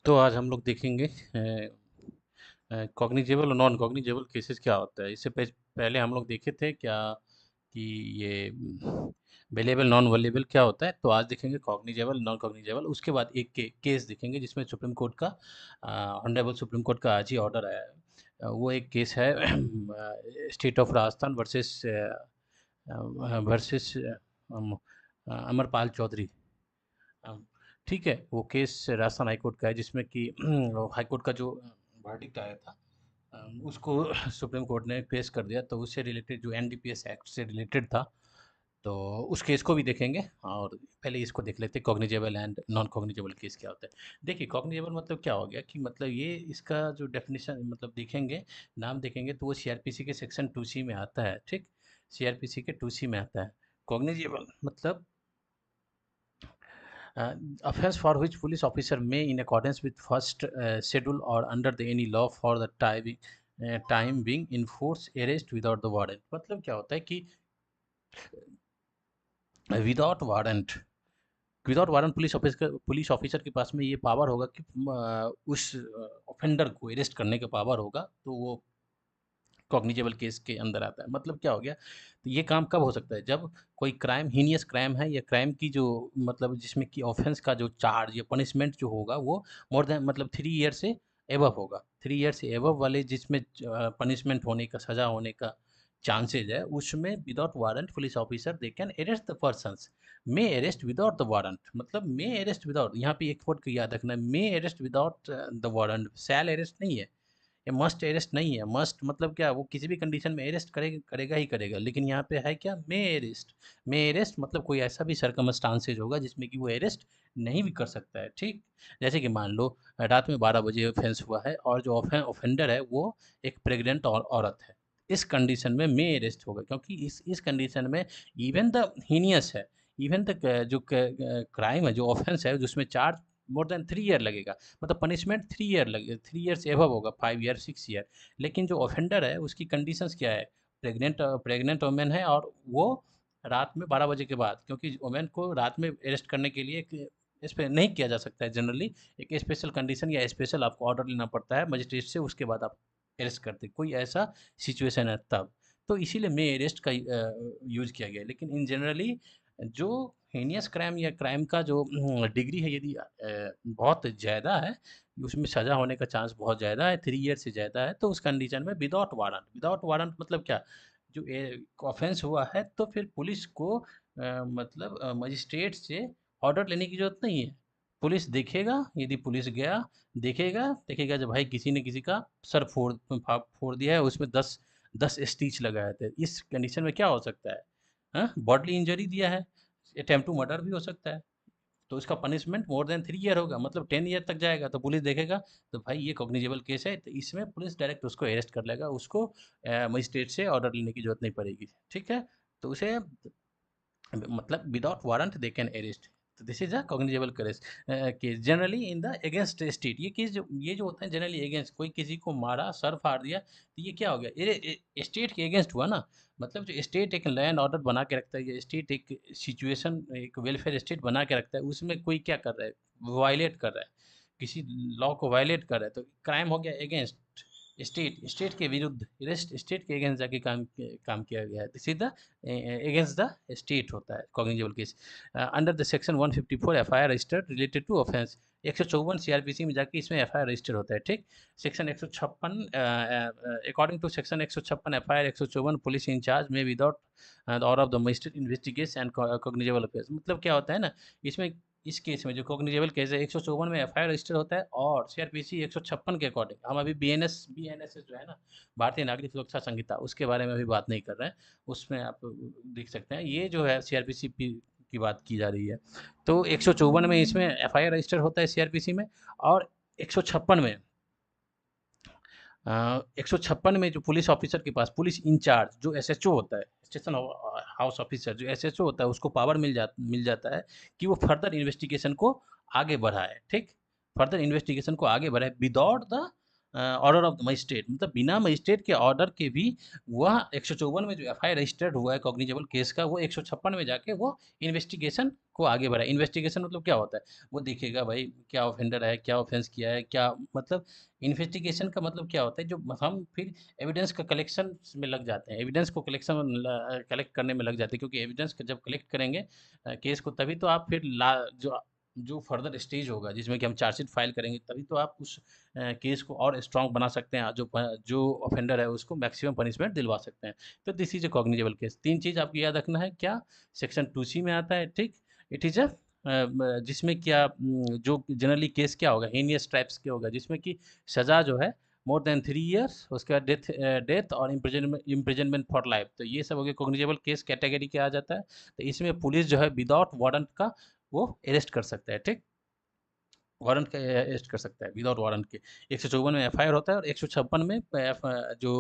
तो आज हम लोग देखेंगे कॉग्निजेबल और नॉन कॉग्निजेबल केसेस क्या होता है। इससे पहले हम लोग देखे थे क्या कि ये वेलेबल नॉन वेलेबल क्या होता है। तो आज देखेंगे कॉग्निजेबल नॉन कॉग्निजेबल। उसके बाद एक केस देखेंगे जिसमें सुप्रीम कोर्ट का ऑनरेबल सुप्रीम कोर्ट का आज ही ऑर्डर आया है। वो एक केस है state of Rajasthan versus Amarpal Chaudhary. Um, ठीक है, वो केस राजस्थान हाई कोर्ट का है जिसमें कि हाई कोर्ट का जो वर्डिक्ट आया था उसको सुप्रीम कोर्ट ने पेश कर दिया। तो उससे रिलेटेड जो एनडीपीएस एक्ट से रिलेटेड था, तो उस केस को भी देखेंगे। और पहले इसको देख लेते हैं cognizable and non cognizable case क्या होता है। देखिए, कॉग्निजेबल मतलब क्या हो गया कि मतलब ये इसका जो डेफिनेशन मतलब देखेंगे, नाम देखेंगे तो वो सीआरपीसी के सेक्शन 2C में आता है। ठीक, सीआरपीसी के 2C में आता है। कॉग्निजेबल मतलब offense for which police officer may, in accordance with first schedule or under the any law for the time being enforce arrest without the warrant। मतलब क्या होता है कि विदाउट वारंट, पुलिस ऑफिसर के पास में ये पावर होगा कि उस ऑफेंडर को अरेस्ट करने का पावर होगा, तो वो कॉग्निजेबल केस के अंदर आता है। मतलब क्या हो गया, तो ये काम कब हो सकता है, जब कोई क्राइम हीनियस क्राइम है या क्राइम की जो मतलब जिसमें कि ऑफेंस का जो चार्ज या पनिशमेंट जो होगा वो मोर देन मतलब 3 ईयर से एबव होगा। 3 ईयर से एबव वाले जिसमें पनिशमेंट होने का, सजा होने का चांसेज है, उसमें without warrant police officer they can arrest the persons. May arrest without the warrant, मतलब मे अरेस्ट विदाउट, यहाँ पे एक वर्ड को याद रखना है, may arrest without the warrant. सैल अरेस्ट नहीं है, ये मस्ट अरेस्ट नहीं है। मस्ट मतलब क्या, वो किसी भी कंडीशन में अरेस्ट करेगा करेगा ही करेगा। लेकिन यहाँ पे है क्या, मे अरेस्ट। मे अरेस्ट मतलब कोई ऐसा भी सरकमस्टांसेज होगा जिसमें कि वो अरेस्ट नहीं भी कर सकता है। ठीक, जैसे कि मान लो रात में 12 बजे ऑफेंस हुआ है और जो ऑफेंडर है वो एक प्रेग्नेंट औरत है। इस कंडीशन में मे अरेस्ट होगा, क्योंकि इस कंडीशन में इवन द हीनियस है, इवन द जो क्राइम है, जो ऑफेंस है, जिसमें चार्ज मोर देन 3 ईयर लगेगा, मतलब पनिशमेंट 3 ईयर लगे, 3 ईयर से एबव होगा, 5 ईयर 6 ईयर। लेकिन जो ऑफेंडर है उसकी कंडीशंस क्या है, प्रेग्नेंट वुमेन है और वो रात में 12 बजे के बाद, क्योंकि वुमेन को रात में अरेस्ट करने के लिए इस पर नहीं किया जा सकता है जनरली, एक स्पेशल कंडीशन या स्पेशल आपको ऑर्डर लेना पड़ता है मजिस्ट्रेट से, उसके बाद आप अरेस्ट करते, कोई ऐसा सिचुएशन है तब। तो इसीलिए मे अरेस्ट का यूज किया गया है। लेकिन इन जनरली जो हीनियस क्राइम या क्राइम का जो डिग्री है, यदि बहुत ज़्यादा है, उसमें सज़ा होने का चांस बहुत ज़्यादा है, 3 ईयर से ज़्यादा है, तो उस कंडीशन में विदाउट वारंट मतलब क्या, जो ऑफेंस हुआ है तो फिर पुलिस को मतलब मजिस्ट्रेट से ऑर्डर लेने की ज़रूरत नहीं है। पुलिस देखेगा, यदि पुलिस गया, देखेगा देखेगा जब भाई किसी ने किसी का सर फोड़ दिया है, उसमें 10 स्टिच लगाए थे, इस कंडीशन में क्या हो सकता है, हाँ, बॉडली इंजरी दिया है, अटेम्प्ट टू मर्डर भी हो सकता है। तो इसका पनिशमेंट मोर देन 3 ईयर होगा, मतलब 10 ईयर तक जाएगा। तो पुलिस देखेगा तो भाई ये कॉग्निजेबल केस है, तो इसमें पुलिस डायरेक्ट उसको अरेस्ट कर लेगा, उसको मजिस्ट्रेट से ऑर्डर लेने की जरूरत नहीं पड़ेगी। ठीक है, तो उसे मतलब without warrant they can arrest. तो this is a cognizable case generally in the against state. ये जो होता है जनरली अगेंस्ट, कोई किसी को मारा, सर फाड़ दिया, तो ये क्या हो गया, ये स्टेट के अगेंस्ट हुआ ना। मतलब जो स्टेट एक लैंड ऑर्डर बना के रखता है, या स्टेट एक सिचुएशन, एक वेलफेयर स्टेट बना के रखता है, उसमें कोई क्या कर रहा है, वायलेट कर रहा है, किसी लॉ को वायलेट कर रहा है, तो क्राइम हो गया अगेंस्ट स्टेट के विरुद्ध, स्टेट के अगेंस्ट जाके काम किया गया है, this is the against the state होता है cognizable case. Under the section 154 FIR registered related to offence, 154 CrPC में जाके इसमें एफआईआर रजिस्टर होता है। ठीक, section 156 according to section 156 FIR 154 police incharge में without the order of the magistrate investigation and cognizable affairs. मतलब क्या होता है ना, इसमें इस केस में जो कॉग्निजेबल केस है 154 में एफआईआर रजिस्टर होता है, और सीआरपीसी 156 के अकॉर्डिंग, हम अभी बीएनएस जो है ना, भारतीय नागरिक सुरक्षा संहिता, उसके बारे में अभी बात नहीं कर रहे हैं। उसमें आप देख सकते हैं, ये जो है सीआरपीसी की बात की जा रही है। तो 154 में इसमें एफआईआर रजिस्टर होता है सीआरपीसी में, और 156 में 156 में जो पुलिस ऑफिसर के पास, पुलिस इंचार्ज जो एसएचओ होता है, स्टेशन हाउस ऑफिसर जो एसएचओ होता है, उसको पावर मिल जाता है कि वो फर्दर इन्वेस्टिगेशन को आगे बढ़ाए। ठीक, फर्दर इन्वेस्टिगेशन को आगे बढ़ाए without the order of the magistrate, मतलब बिना मजिस्ट्रेट के ऑर्डर के भी वह 154 में जो एफआईआर रजिस्टर्ड हुआ है कॉग्निजेबल केस का, वो 156 में जाके वो इन्वेस्टिगेशन को आगे बढ़ाए। इन्वेस्टिगेशन मतलब क्या होता है, वो देखेगा भाई क्या ऑफेंडर है, क्या ऑफेंस किया है, क्या मतलब इन्वेस्टिगेशन का मतलब क्या होता है, जो हम फिर एविडेंस का कलेक्शन में लग जाते हैं, एविडेंस को कलेक्ट करने में लग जाते हैं, क्योंकि एविडेंस जब कलेक्ट करेंगे केस को, तभी तो आप फिर जो जो फर्दर स्टेज होगा जिसमें कि हम चार्जशीट फाइल करेंगे, तभी तो आप उस केस को और स्ट्रॉन्ग बना सकते हैं, जो ऑफेंडर है उसको मैक्सिमम पनिशमेंट दिलवा सकते हैं। तो this is a cognizable case. तीन चीज़ आपको याद रखना है, क्या सेक्शन 2C में आता है, ठीक। इट इज़ अ जिसमें क्या जो जनरली केस क्या होगा, हेनियस टाइप्स के होगा, जिसमें कि सज़ा जो है मोर देन 3 ईयर्स, उसके बाद डेथ और इम्प्रिजनमेंट फॉर लाइफ। तो ये सब हो गया कॉग्निजेबल केस कैटेगरी के आ जाता है। तो इसमें पुलिस जो है विदाउट वारंट का वो अरेस्ट कर सकता है, ठीक। वारंट का अरेस्ट कर सकता है विदाउट वारंट के। 154 में एफआईआर होता है और 156 में जो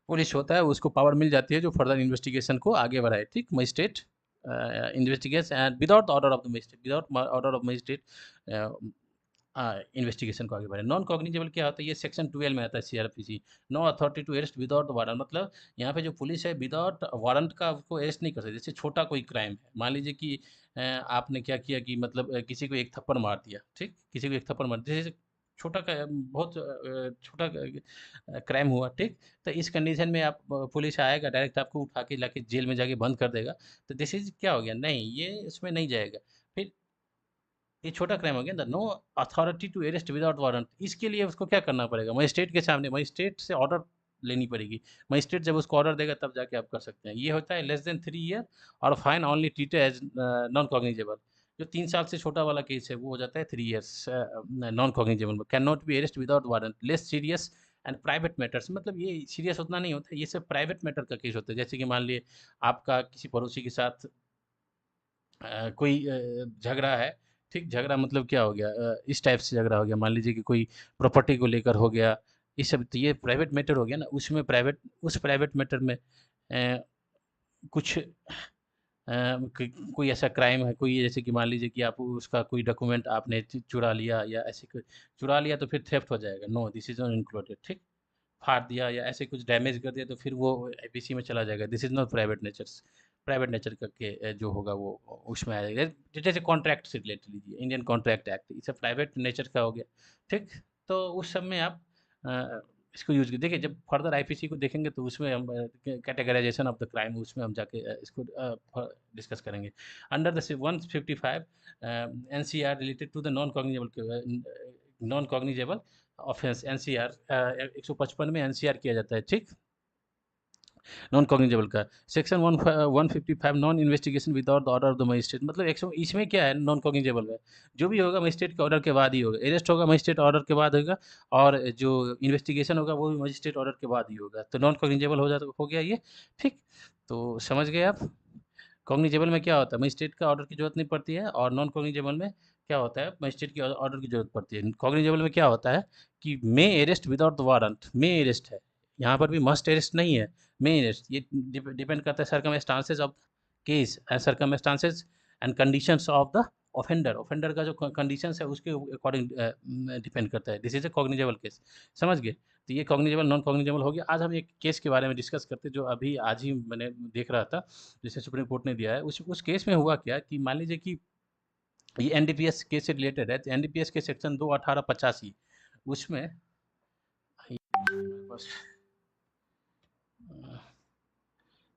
पुलिस होता है उसको पावर मिल जाती है जो फर्दर इन्वेस्टिगेशन को आगे बढ़ाए, ठीक। Magistrate investigation and without order of the magistrate, without order of magistrate investigation को आगे बढ़े। नॉन कॉग्निजेबल क्या होता है, ये सेक्शन 12 में आता है CrPC. No authority to arrest without warrant, मतलब यहाँ पे जो पुलिस है विदाउट वारंट का उसको अरेस्ट नहीं कर सकती। जैसे छोटा कोई क्राइम है, मान लीजिए कि आपने क्या किया कि मतलब किसी को एक थप्पड़ मार दिया, ठीक, किसी को एक थप्पड़ मार दिया, जैसे छोटा बहुत छोटा क्राइम हुआ, ठीक। तो इस कंडीशन में आप पुलिस आएगा डायरेक्ट आपको उठा के लाके जेल में जाके बंद कर देगा, तो दिस इज क्या हो गया, नहीं ये इसमें नहीं जाएगा। फिर ये छोटा क्राइम हो गया ना, no authority to arrest without warrant, इसके लिए उसको क्या करना पड़ेगा, मजिस्ट्रेट के सामने मजिस्ट्रेट से ऑर्डर लेनी पड़ेगी। मजिस्ट्रेट जब उसको ऑर्डर देगा तब जाके आप कर सकते हैं। ये होता है लेस देन 3 ईयर और fine only treated as non cognizable. जो 3 साल से छोटा वाला केस है वो हो जाता है 3 ईयर्स नॉन कॉग्निजेबल में। Can not be arrest without warrant, less serious and private matters, मतलब ये सीरियस उतना नहीं होता, ये सब प्राइवेट मैटर का केस होता है। जैसे कि मान लिए आपका किसी पड़ोसी के साथ कोई झगड़ा है, ठीक, झगड़ा मतलब क्या हो गया, इस टाइप से झगड़ा हो गया, मान लीजिए कि कोई प्रॉपर्टी को लेकर हो गया, ये सब तो ये प्राइवेट मैटर हो गया ना, उसमें उस प्राइवेट मैटर में कुछ कोई ऐसा क्राइम है, कोई जैसे कि मान लीजिए कि आप उसका कोई डॉक्यूमेंट आपने चुरा लिया या ऐसे चुरा लिया तो फिर थेफ्ट हो जाएगा, no this is not included, ठीक। फाड़ दिया या ऐसे कुछ डैमेज कर दिया तो फिर वो आईपीसी में चला जाएगा, this is not private nature. Private nature करके जो होगा वो उसमें आ जाएगा। जैसे कॉन्ट्रैक्ट से रिलेटेड लीजिए, इंडियन कॉन्ट्रैक्ट एक्ट, इसे प्राइवेट नेचर का हो गया, ठीक। तो उस सब में आप इसको यूज देखिए, जब फर्दर आईपीसी को देखेंगे तो उसमें हम कैटेगराइजेशन ऑफ द क्राइम उसमें हम जाके इसको डिस्कस करेंगे। Under the 155 NCR related to the non cognizable offence, NCR 155 में एनसीआर किया जाता है, ठीक। नॉन कॉग्निजेबल का section 155 non investigation without the order of the magistrate, मतलब 100 इसमें क्या है, नॉन कॉग्निजेबल में जो भी होगा मजिस्ट्रेट के ऑर्डर के बाद ही होगा, अरेस्ट होगा मजिस्ट्रेट ऑर्डर के बाद होगा, और जो इन्वेस्टिगेशन होगा वो भी मजिस्ट्रेट ऑर्डर के बाद ही होगा। तो नॉन कॉग्निजेबल हो गया ये, ठीक। तो समझ गए आप। कॉग्निजेबल में क्या होता है, मजिस्ट्रेट का ऑर्डर की जरूरत नहीं पड़ती है, और नॉन कॉग्निजेबल में क्या होता है, मजिस्ट्रेट की ऑर्डर की जरूरत पड़ती है। कॉग्निजेबल में क्या होता है कि may arrest without the warrant, may arrest है, यहाँ पर भी मस्ट अरेस्ट नहीं है, मे अरेस्ट। ये डिपेंड करता है circumstances of case and circumstances and conditions of the offender, offender का जो कंडीशंस है उसके अकॉर्डिंग डिपेंड करता है। This is a cognizable case, समझ गए। तो ये कॉग्निजेबल नॉन कॉग्निजेबल हो गया। आज हम एक केस के बारे में डिस्कस करते हैं जो अभी आज ही मैंने देख रहा था, जिसे सुप्रीम कोर्ट ने दिया है। उस केस में हुआ क्या कि मान लीजिए कि ये एनडीपीएस केस से रिलेटेड है, तो एनडीपीएस के सेक्शन 21885 उसमें बस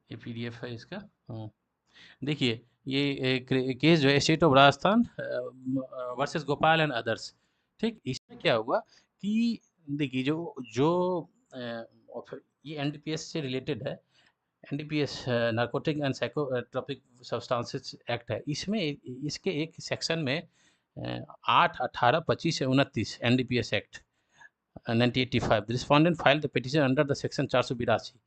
ये पीडीएफ है इसका। हाँ, देखिए ये केस जो है state of Rajasthan versus Gopal and others, ठीक। इसमें क्या हुआ कि देखिए जो जो ये एनडीपीएस से रिलेटेड है, NDPS narcotic and psychotropic substances act है। इसमें इसके एक सेक्शन में 8, 18, 25 से 29 NDPS act 1985 respondent file the petition under the section 482।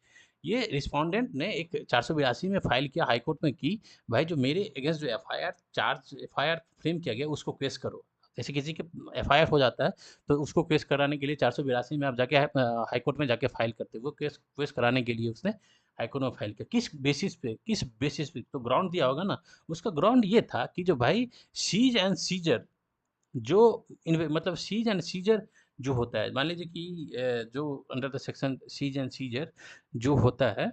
ये रिस्पोंडेंट ने एक 482 में फाइल किया हाईकोर्ट में कि भाई जो मेरे अगेंस्ट जो एफआईआर फ्रेम किया गया उसको केस करो। जैसे किसी के एफआईआर हो जाता है तो उसको केस कराने के लिए 482 में आप जाके हाईकोर्ट में जाके फाइल करते हो, वो केस कराने के लिए उसने हाईकोर्ट में फाइल किया। किस बेसिस पे, तो ग्राउंड दिया होगा ना। उसका ग्राउंड ये था कि जो भाई सीज एंड सीजर जो मतलब सीज एंड सीजर जो होता है, मान लीजिए कि जो under the section seize and seizure जो होता है,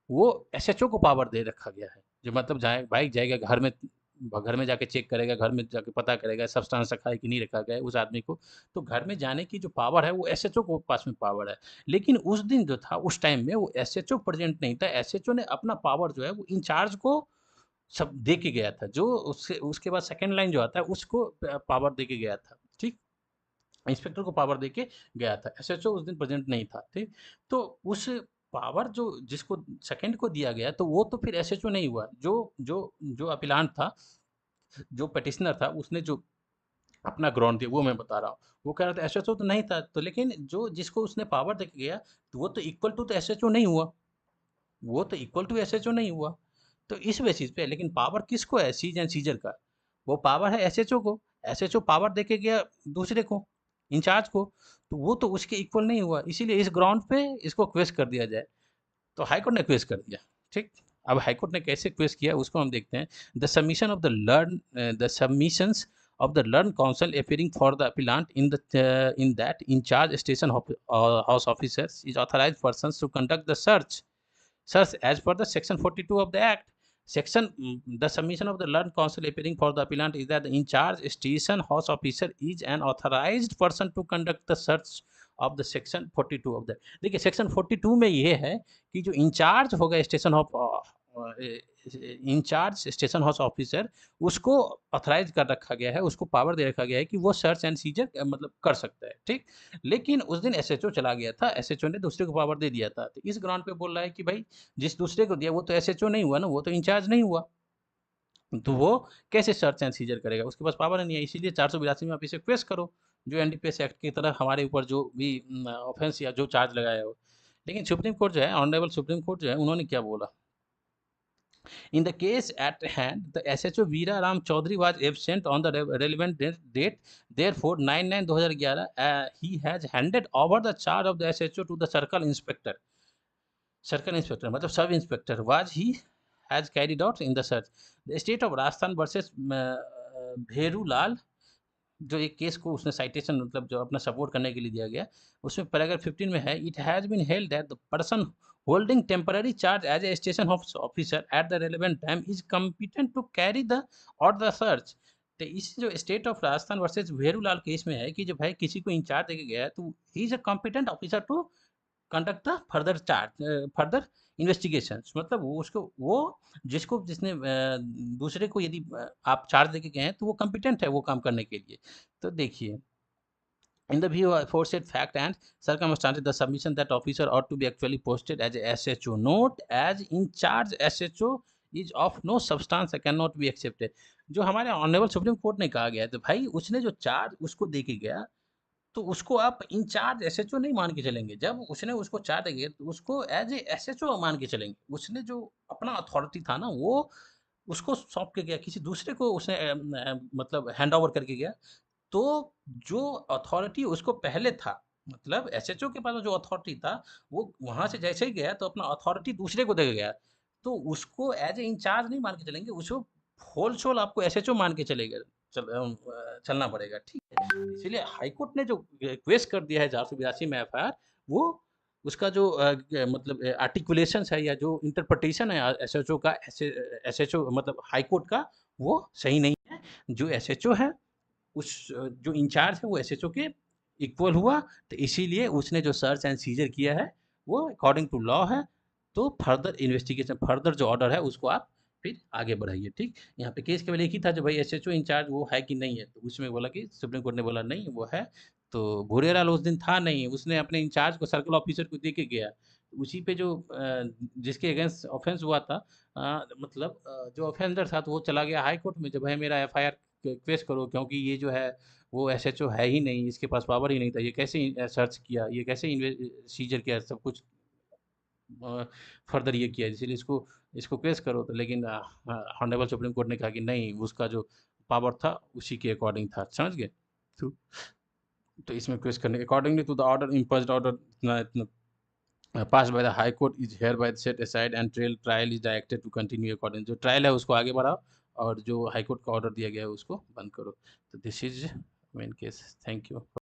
वो एसएचओ को पावर दे रखा गया है। जो मतलब जाए बाइक जाएगा घर में जाके चेक करेगा, घर में जाके पता करेगा सब्सटेंस रखा है कि नहीं रखा गया है उस आदमी को। तो घर में जाने की जो पावर है वो एसएचओ को पास में पावर है। लेकिन उस दिन जो था उस टाइम में वो एसएचओ प्रेज़ेंट नहीं था। एसएचओ ने अपना पावर जो है वो इंचार्ज को सब दे के गया था। जो उससे उसके बाद सेकंड लाइन जो आता है उसको पावर दे के गया था। ठीक? इंस्पेक्टर को पावर देके गया था। एसएचओ उस दिन प्रेज़ेंट नहीं था, ठीक? तो उस पावर जो जिसको सेकंड को दिया गया तो वो तो फिर एसएचओ नहीं हुआ। जो जो जो अपीलांट था, जो पिटिशनर था उसने जो अपना ग्राउंड दिया वो मैं बता रहा हूँ। वो कह रहा था एसएचओ तो नहीं था, तो लेकिन जो जिसको उसने पावर देके गया तो वो तो इक्वल टू तो एसएचओ नहीं हुआ। वो तो इक्वल टू एसएचओ नहीं हुआ। तो इस बेसिस पे लेकिन पावर किसको है सीज एंड सीजर का? वो पावर है एसएचओ को। एसएचओ पावर देके गया दूसरे को, इंचार्ज को, तो वो तो उसके इक्वल नहीं हुआ। इसीलिए इस ग्राउंड पे इसको क्वेश कर दिया जाए। तो हाई कोर्ट ने क्वेश कर दिया, ठीक? अब हाई कोर्ट ने कैसे क्वेश किया उसको हम देखते हैं। The submissions of the learned counsel appearing for the appellant in that in charge station house officers is authorized persons to conduct the search as per the section 42 of the act. The submission of the learned counsel appearing for the appellant is that the in charge station house officer is an authorized person to conduct the search of the section 42 of the। देखिए section 42 में ये है कि जो in charge होगा in charge station house officer उसको authorise कर रखा गया है, उसको पावर दे रखा गया है कि वो सर्च एंड सीजर मतलब कर सकता है, ठीक? लेकिन उस दिन एसएचओ चला गया था, एसएचओ ने दूसरे को पावर दे दिया था। तो इस ग्राउंड पे बोल रहा है कि भाई जिस दूसरे को दिया वो तो एसएचओ नहीं हुआ ना, वो तो इंचार्ज नहीं हुआ। तो वो कैसे सर्च एंड सीजर करेगा? उसके पास पावर नहीं है। इसीलिए 482 में आप इसे पेश करो, जो एनडीपीएस एक्ट की तरह हमारे ऊपर जो भी ऑफेंस या जो चार्ज लगाया हो। लेकिन सुप्रीम कोर्ट जो है, ऑनरेबल सुप्रीम कोर्ट जो है, उन्होंने क्या बोला? In the case at hand, the SHO Veera Ram Chaudhary was absent on the relevant date. Therefore, 9/9/2011, he has handed over the charge of the SHO to the circle inspector. Circle inspector, मतलब sub inspector was he has carried out in the search. The state of Rajasthan versus Bheru Lal, जो एक case को उसने citation मतलब जो अपना support करने के लिए दिया गया, उसमें पैराग्राफ 15 में है, it has been held that the person holding temporary charge as a station officer at the relevant time is competent to carry the और द सर्च। तो इस जो state of Rajasthan versus Bherulal case में है कि जो भाई किसी को इंचार्ज देके गया है तो he is a competent officer to conduct the further investigations. मतलब वो उसको वो जिसको जिसने दूसरे को यदि आप चार्ज देके गए हैं तो वो कॉम्पिटेंट है वो काम करने के लिए। तो देखिए, in the view of aforesaid fact and circumstances, the submission that officer ought to be actually posted as a SHO. Note as in charge SHO is of no substance and cannot be accepted। जो हमारे honourable supreme court ने कहा गया है तो भाई उसने जो चार्ज उसको दे के गया तो उसको आप इंचार्ज एसएचओ नहीं मान के चलेंगे। जब उसने उसको चार्ज देंगे तो उसको एज ए एसएचओ मान के चलेंगे। उसने जो अपना अथॉरिटी था ना वो उसको सौंप के गया, किसी दूसरे को उसने मतलब हैंड ओवर करके गया। तो जो अथॉरिटी उसको पहले था, मतलब एसएचओ के पास जो अथॉरिटी था, वो वहाँ से जैसे ही गया तो अपना अथॉरिटी दूसरे को दे गया। तो उसको एज ए इंचार्ज नहीं मान के चलेंगे, उसको होल सोल आपको एसएचओ मान के चलना पड़ेगा, ठीक है? इसीलिए हाई कोर्ट ने जो रिक्वेस्ट कर दिया है 482 में एफआईआर, वो उसका जो मतलब आर्टिकुलेशंस है या जो इंटरप्रिटेशन है एसएचओ का, एसएचओ मतलब हाई कोर्ट का, वो सही नहीं है। जो एसएचओ है उस जो इंचार्ज है वो एसएचओ के इक्वल हुआ, तो इसीलिए उसने जो सर्च एंड सीजर किया है वो अकॉर्डिंग टू लॉ है। तो फर्दर इन्वेस्टिगेशन, फर्दर जो ऑर्डर है उसको आप फिर आगे बढ़ाइए, ठीक? यहाँ पे केस केवल एक ही था जो भाई एसएचओ इंचार्ज वो है कि नहीं है, तो उसमें बोला कि सुप्रीम कोर्ट ने बोला नहीं वो है। तो भूरेलाल उस दिन था नहीं, उसने अपने इंचार्ज को सर्कल ऑफिसर को दे के गया। उसी पे जो जिसके अगेंस्ट ऑफेंस हुआ था, मतलब जो ऑफेंडर था तो वो चला गया हाई कोर्ट में, जब है मेरा एफआईआर केस करो, क्योंकि ये जो है वो एसएचओ है ही नहीं, इसके पास पावर ही नहीं था, ये कैसे सर्च किया, ये कैसे सीजर किया, सब कुछ फर्दर ये किया, इसीलिए इसको इसको केस करो। तो लेकिन ऑनरेबल सुप्रीम कोर्ट ने कहा कि नहीं, उसका जो पावर था उसी के अकॉर्डिंग था, समझ गए? तो, तो इसमें केस करने accordingly to the order imposed order passed by the high court is hereby set aside and trial is directed to continue according। जो ट्रायल है उसको आगे बढ़ाओ और जो हाई कोर्ट का ऑर्डर दिया गया है उसको बंद करो। तो this is main case. Thank you.